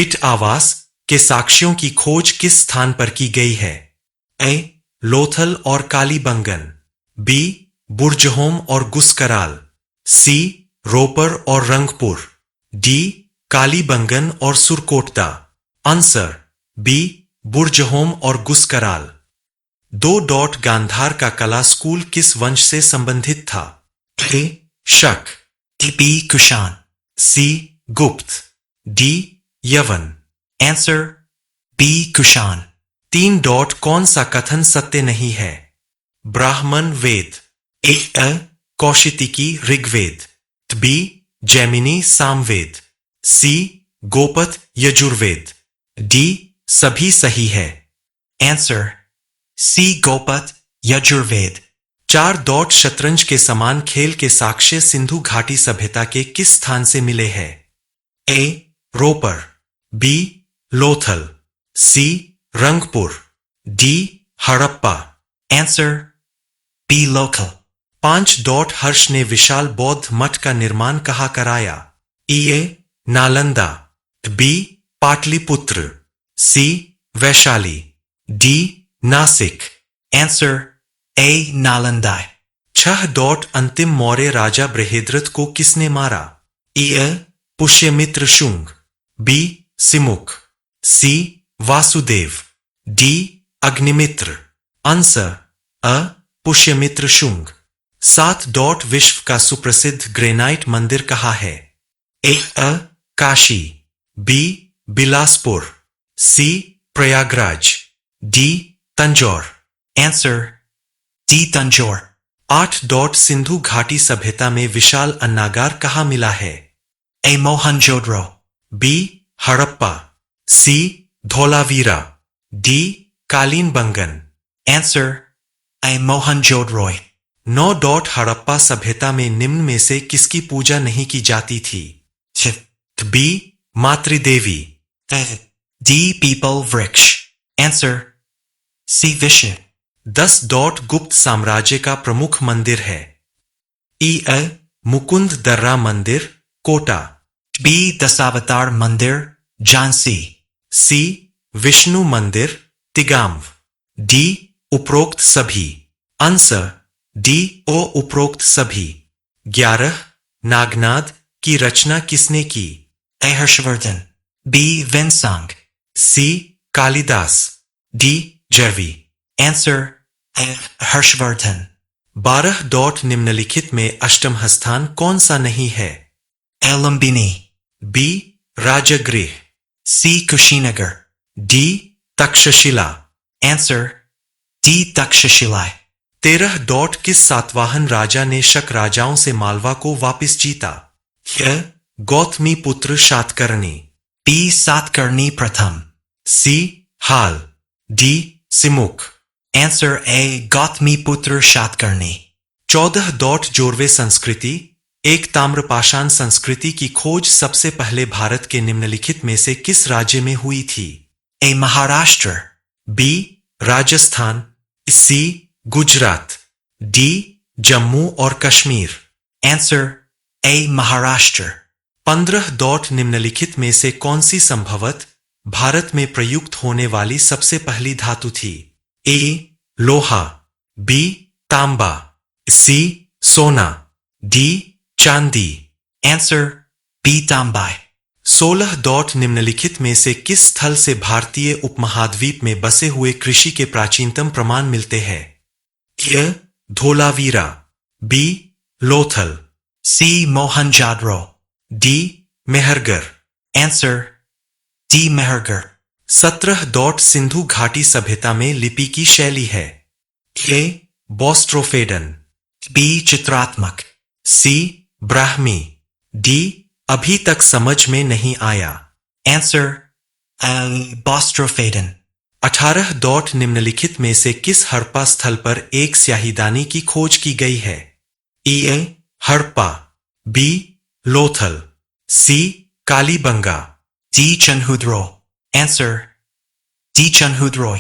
पिट आवास के साक्ष्यों की खोज किस स्थान पर की गई है? ए. लोथल और कालीबंगन, बी. बुर्जहोम और गुस्कराल, सी. रोपर और रंगपुर, डी. कालीबंगन और सुरकोटदा। Answer B. बुर्जहोम और गुस्कराल। 2. गांधार का कला स्कूल किस वंश से संबंधित था? ए. शक, बी. कुषाण, सी. Gupta, D. Yavana. Answer B. Kushan. 3. कौन सा कथन सत्य नहीं है? ब्राह्मण वेद, A. Kaushitaki Rigveda, B. Jaimini Samaveda, C. Gopatha Yajurveda, D. सभी सही है। Answer C. गोपथ यजुर्वेद। 4. शतरंज के समान खेल के साक्ष्य सिंधु घाटी सभ्यता के किस स्थान से मिले हैं? A. Ropar, B. Lothal, C. Rangpur, D. Harappa. Answer B. Lothal. 5. Harsha ने विशाल बौद्ध मठ का निर्माण कहाँ कराया? A. Nalanda, B. Pataliputra, C. Vaishali, D. Nashik. Answer A. Nalanda. 6. अंतिम मौर्य राजा बृहद्रथ को किसने मारा? A. Pushyamitra Shunga, B. Simuka, C. Vasudeva, D. Agnimitra. Answer A. Pushyamitra Shunga. 7. विश्व का सुप्रसिद्ध ग्रेनाइट मंदिर कहाँ है? A. Kashi, B. Bilaspur, C. Prayagraj, D. Tanjore. Answer D. Tanjore. 8. Sindhu घाटी सभ्यता में विशाल अन्नागार कहाँ मिला है? A. Mohenjodaro, B. Harappa, C. Dholavira, D. Kalibangan. Answer A. Mohenjodaro. 9. Harappa सभ्यता में निम्न में से किसकी पूजा नहीं की जाती थी? बी. मातृदेवी, डी. पीपल वृक्ष। Answer C. विष्णु। 10. गुप्त साम्राज्य का प्रमुख मंदिर है? ए. मुकुंद दर्रा मंदिर, कोटा, बी. दशावतार मंदिर, झांसी, सी. विष्णु मंदिर, तिगांव, डी. उपरोक्त सभी। Answer D. ओ. उपरोक्त सभी। 11. नागनाद की रचना किसने की? A. Harshavardhana, B. Xuanzang, C. Kalidasa, D. जर्वी। Answer A. हर्षवर्धन। 12. निम्नलिखित में अष्टम स्थान कौन सा नहीं है? A. Lumbini, B. Rajagriha, C. Kushinagar, D. Taxila. Answer D. Taxila. 13. किस सातवाहन राजा ने शक राजाओं से मालवा को वापस जीता? ए. गौतमी पुत्र सातकर्णी, बी. सातकर्णी प्रथम, C. Hala, D. Simuka. Answer A. Gautami Putra Satakarni. 14. Jorwe संस्कृति, एक ताम्रपाषाण संस्कृति की खोज सबसे पहले भारत के निम्नलिखित में से किस राज्य में हुई थी? ए. महाराष्ट्र, बी. राजस्थान, सी. गुजरात, डी. जम्मू और कश्मीर। Answer A. महाराष्ट्र। 15. निम्नलिखित में से कौन सी संभवत भारत में प्रयुक्त होने वाली सबसे पहली धातु थी? ए. लोहा, बी. तांबा, सी. सोना, डी. चांदी। Answer B. तांबा। 16. निम्नलिखित में से किस स्थल से भारतीय उपमहाद्वीप में बसे हुए कृषि के प्राचीनतम प्रमाण मिलते हैं? A. Dholavira, B. Lothal, C. Mohenjodaro, D. Mehrgarh. Answer D. Mehrgarh. 17. Sindhu घाटी सभ्यता में लिपि की शैली है? ए. Boustrophedon, B. चित्रात्मक, सी. ब्राह्मी, डी. अभी तक समझ में नहीं आया। आंसर बोस्ट्रोफेडन। 18. निम्नलिखित में से किस हड़प्पा स्थल पर एक स्याहीदानी की खोज की गई है? A. Harappa, B. Lothal, C. Kalibangan, D. Chanhudaro. Answer D. Chanhudaro.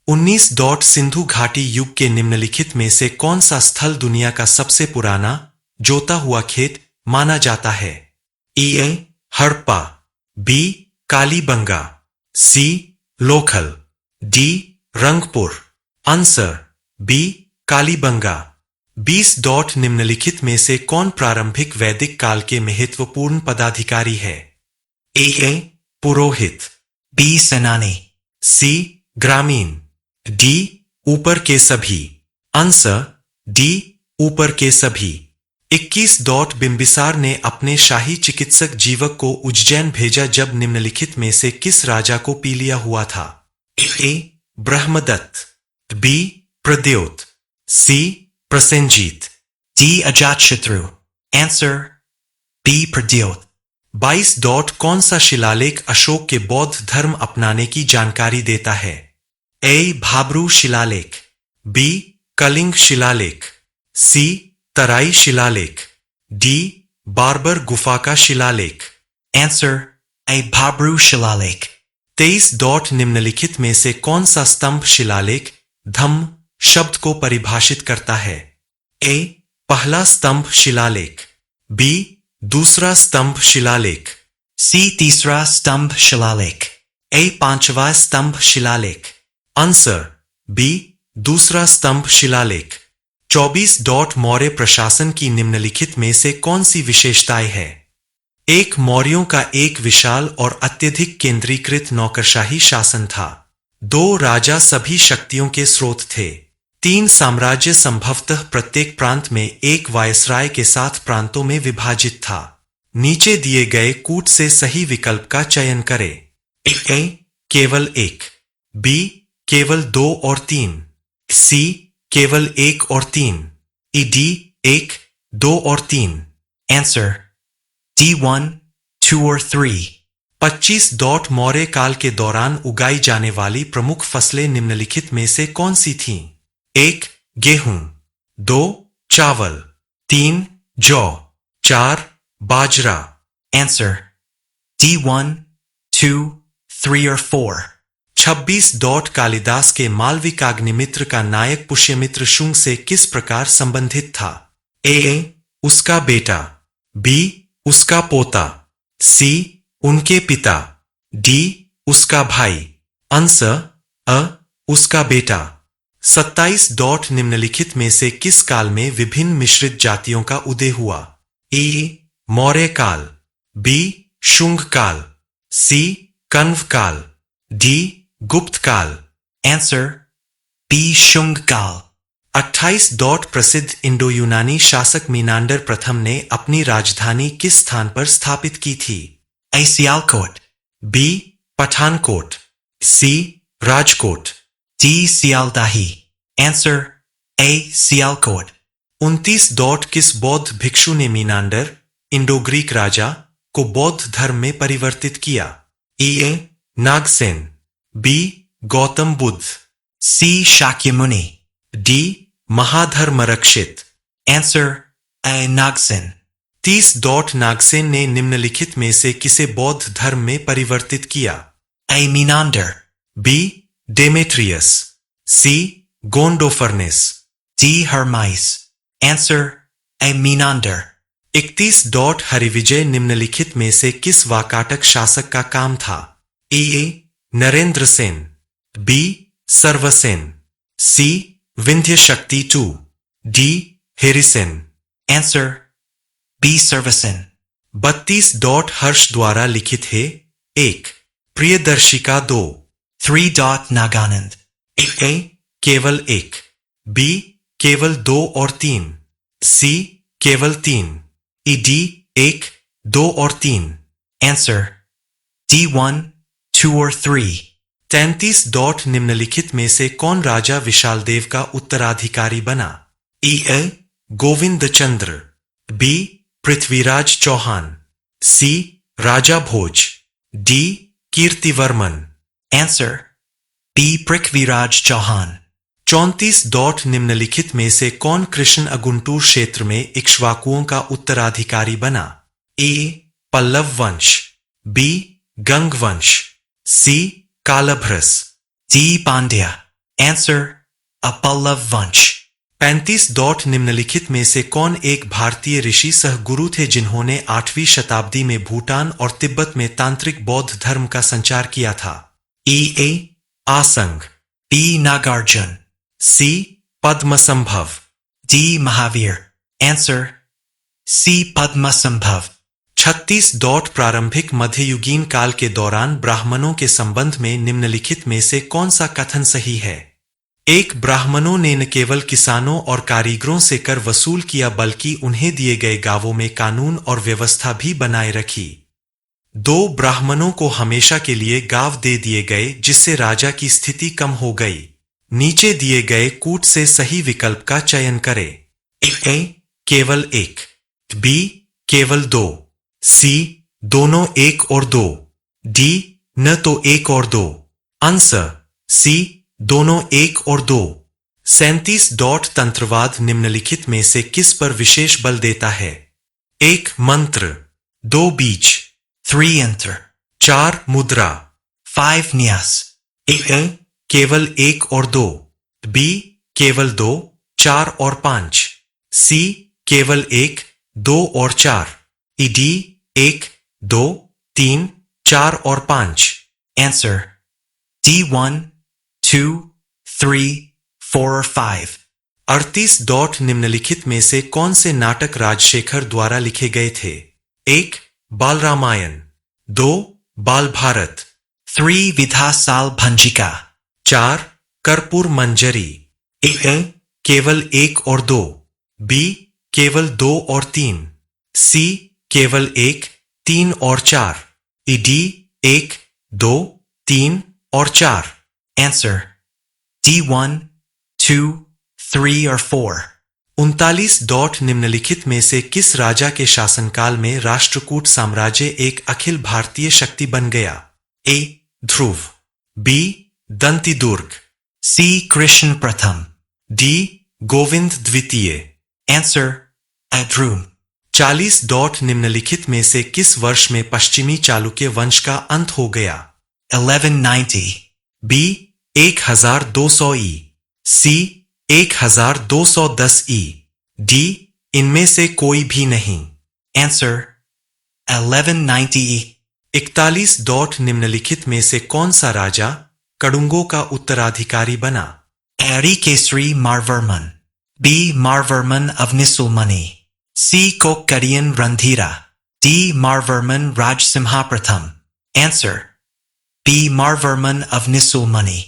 19. Sindhu घाटी युग के निम्नलिखित में से कौन सा स्थल दुनिया का सबसे पुराना जोता हुआ खेत माना जाता है? A. Harappa, B. Kalibangan, C Lothal, D Rangpur. Answer B Kalibangan. 20 निम्नलिखित में से कौन प्रारंभिक वैदिक काल के महत्वपूर्ण पदाधिकारी है? ए पुरोहित, बी सेनानी, सी ग्रामीण, डी ऊपर के सभी। आंसर डी ऊपर के सभी। 21 बिंबिसार ने अपने शाही चिकित्सक जीवक को उज्जैन भेजा जब निम्नलिखित में से किस राजा को पीलिया हुआ था? A Brahmadatta, B Pradyota, C Prasenjit, D Ajatashatru. Answer B Pradyota. 22 कौन सा शिलालेख अशोक के बौद्ध धर्म अपनाने की जानकारी देता है? ए भाब्रू शिलालेख, बी कलिंग शिलालेख, सी तराई शिलालेख, डी बार्बर गुफा का शिलालेख। आंसर ए भाब्रू शिलालेख। 23 निम्नलिखित में से कौन सा स्तंभ शिलालेख धम्म शब्द को परिभाषित करता है? ए पहला स्तंभ शिलालेख, बी दूसरा स्तंभ शिलालेख, सी तीसरा स्तंभ शिलालेख, ए पांचवा स्तंभ शिलालेख। आंसर बी दूसरा स्तंभ शिलालेख। 24 मौर्य प्रशासन की निम्नलिखित में से कौन सी विशेषताएं है? एक मौर्यों का एक विशाल और अत्यधिक केंद्रीकृत नौकरशाही शासन था। 2 राजा सभी शक्तियों के स्रोत थे। 3 साम्राज्य संभवतः प्रत्येक प्रांत में एक वायसराय के साथ प्रांतों में विभाजित था। नीचे दिए गए कूट से सही विकल्प का चयन करें। ए केवल 1, बी केवल 2 और 3, सी केवल 1 और 3, डी 1, 2 और 3। आंसर डी 1, 2 और 3। 25 मौर्य काल के दौरान उगाई जाने वाली प्रमुख फसलें निम्नलिखित में से कौन सी थीं? 1 गेहूं, 2 चावल, 3 जौ, 4 बाजरा। आंसर डी 1, 2, 3 और 4। 26 कालिदास के मालविकाग्निमित्र का नायक पुष्यमित्र शुंग से किस प्रकार संबंधित था? ए उसका बेटा, बी उसका पोता, सी उनके पिता, डी उसका भाई। आंसर अ उसका बेटा। 27 निम्नलिखित में से किस काल में विभिन्न मिश्रित जातियों का उदय हुआ? ए मौर्य काल, बी शुंग काल, सी कण्व काल, डी गुप्त काल। आंसर बी शुंग काल। 28 प्रसिद्ध इंडो यूनानी शासक मीनांडर प्रथम ने अपनी राजधानी किस स्थान पर स्थापित की थी? A Sialkot, B Pathankot, C Rajkot, D Sialdahi. Answer A Sialkot. 29 किस बौद्ध भिक्षु ने मीनांडर इंडो ग्रीक राजा को बौद्ध धर्म में परिवर्तित किया? A Nagasena, B Gautam Buddha, C Shakyamuni, D Mahadharmarakshita. Answer A Nagasena. 30 Nagasena ने निम्नलिखित में से किसे बौद्ध धर्म में परिवर्तित किया? A Menander, B Demetrius, C Gondophares, D Hermaeus. Answer A Menander. 31 Harivijaya निम्नलिखित में से किस वाकाटक शासक का काम था? A Narendra Sen, B Sarvasena, C Vindhya Shakti 2, D Harisena. Answer B Sarvasena. 32 Harsha द्वारा लिखित है? 1 प्रियदर्शिका, 2 3 नागानंद। ए केवल 1, बी केवल 2 और 3, सी केवल 3, डी 1, 2 और 3। आंसर डी 1, 2 और 3। 33 निम्नलिखित में से कौन राजा विशालदेव का उत्तराधिकारी बना? A Govind Chandra, B Prithviraj Chauhan, C Raja Bhoj, D Kirtivarman. Answer B Prithviraj Chauhan. 34 निम्नलिखित में से कौन कृष्ण अगुंटूर क्षेत्र में इक्ष्वाकुओं का उत्तराधिकारी बना? ए पल्लव वंश, बी गंग वंश, सी कालभ्रस, डी पांड्या। आंसर अ पल्लव वंश। 35 निम्नलिखित में से कौन एक भारतीय ऋषि सह गुरु थे जिन्होंने 8वीं शताब्दी में भूटान और तिब्बत में तांत्रिक बौद्ध धर्म का संचार किया था? ए आसंग, B. Nagarjun, सी Padmasambhava, D. Mahavir. Answer C. Padmasambhav. 36 प्रारंभिक मध्ययुगीन काल के दौरान ब्राह्मणों के संबंध में निम्नलिखित में से कौन सा कथन सही है? 1. ब्राह्मणों ने न केवल किसानों और कारीगरों से कर वसूल किया बल्कि उन्हें दिए गए गांवों में कानून और व्यवस्था भी बनाए रखी। 2. ब्राह्मणों को हमेशा के लिए गांव दे दिए गए जिससे राजा की स्थिति कम हो गई। नीचे दिए गए कूट से सही विकल्प का चयन करें। ए केवल 1, B. केवल 2, C. दोनों 1 और 2, D. न तो 1 और 2। Answer C. दोनों 1 और 2। 37 तंत्रवाद निम्नलिखित में से किस पर विशेष बल देता है? 1. मंत्र, 2. बीज, 3. Enter. 4. मुद्रा, 5. Nyas. ए केवल 1 और 2, B. केवल 2, 4 और 5, C. केवल 1, 2 और 4, D. 1, 2, 3, 4 और 5। Answer D. 1, 2, 3, 4 or 5. 38 निम्नलिखित में से कौन से नाटक राजशेखर द्वारा लिखे गए थे? 1. बाल रामायण, 2. बाल भारत, 3. Vidhasal Bhanjika. 4. कर्पूर मंजरी, ए केवल 1 और 2, B. केवल 2 और 3, C. केवल 1, 3 और 4, D. 1, 2, 3 और 4। Answer D. 1, 2, 3 or 4. 39 निम्नलिखित में से किस राजा के शासनकाल में राष्ट्रकूट साम्राज्य एक अखिल भारतीय शक्ति बन गया? A. Dhruv, B. Dantidurga, C. Krishna Pratham. D. Govind द्वितीय। Answer Adrum. 40 निम्नलिखित में से किस वर्ष में पश्चिमी चालुक्य वंश का अंत हो गया? 1190. B. 1200 ई, C. 1210 ई, D. इनमें से कोई भी नहीं। Answer 1190. 41 निम्नलिखित में से कौन सा राजा कड़ुंगों का उत्तराधिकारी बना? Arikesri Marvarman. B. Marvarman of Nisulmani. C. Kokkadian Randhira. D. Marvarman Rajsimhapratham. Answer B. Marvarman of Nisulmani.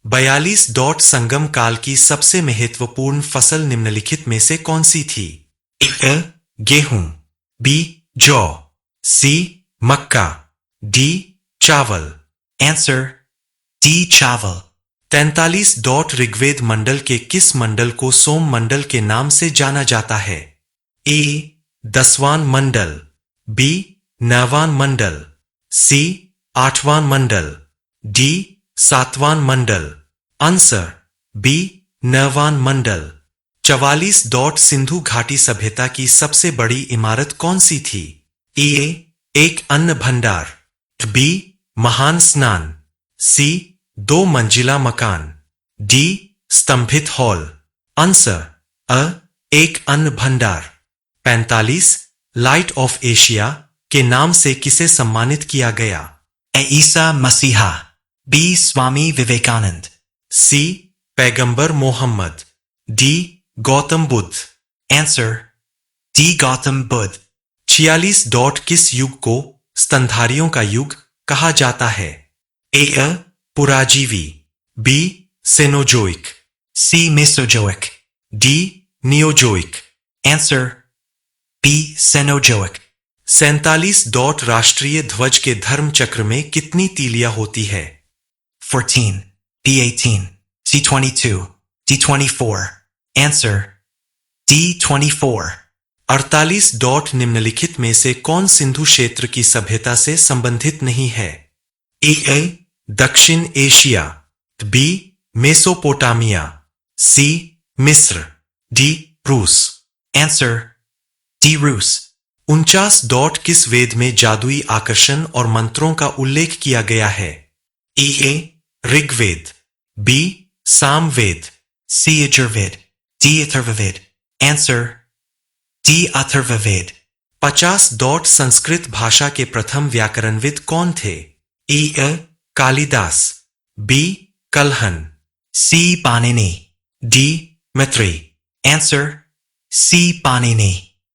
42 संगम काल की सबसे महत्वपूर्ण फसल निम्नलिखित में से कौन सी थी? A. गेहूं, B. जौ, C. मक्का, D. चावल। Answer D. Chaval. 43 ऋग्वेद मंडल के किस मंडल को सोम मंडल के नाम से जाना जाता है? A. 10वां मंडल, B. 9वां मंडल, C. 8वां मंडल, D. 7वां मंडल। Answer B. 9वां मंडल। 44 सिंधु घाटी सभ्यता की सबसे बड़ी इमारत कौन सी थी? A. एक अन्न भंडार, B. महान स्नान, C. 2 मंजिला मकान, D. स्तंभित हॉल। आंसर अ. एक अन्न भंडार। 45 लाइट ऑफ एशिया के नाम से किसे सम्मानित किया गया? Isa Masiha. B. Swami Vivekanand. C. पैगंबर Mohammad, D. Gautam Buddha. Answer D. Gautam Buddha. 46 किस युग को स्तनधारियों का युग कहा जाता है? A. पुराजीवी, B. Cenozoic, C. Mesozoic. D. Neozoic. Answer B. Cenozoic. 47 राष्ट्रीय ध्वज के धर्म चक्र में कितनी तीलियां होती है? 14. B18. C22. D24. Answer D24. 48 निम्नलिखित में से कौन सिंधु क्षेत्र की सभ्यता से संबंधित नहीं है? A. दक्षिण एशिया, B. Mesopotamia, C. मिस्र, D. रूस। Answer D. Rus. 49 किस वेद में जादुई आकर्षण और मंत्रों का उल्लेख किया गया है? A. Rigveda, B. Samaveda, C. Yajurved. D. Atharvaved. Answer D. Atharvaved. 50 dot Sanskrit भाषा के प्रथम व्याकरणविद कौन थे? A. Kalidasa, B. Kalhana, C. Panini. D. Maitreya. Answer C. Panini.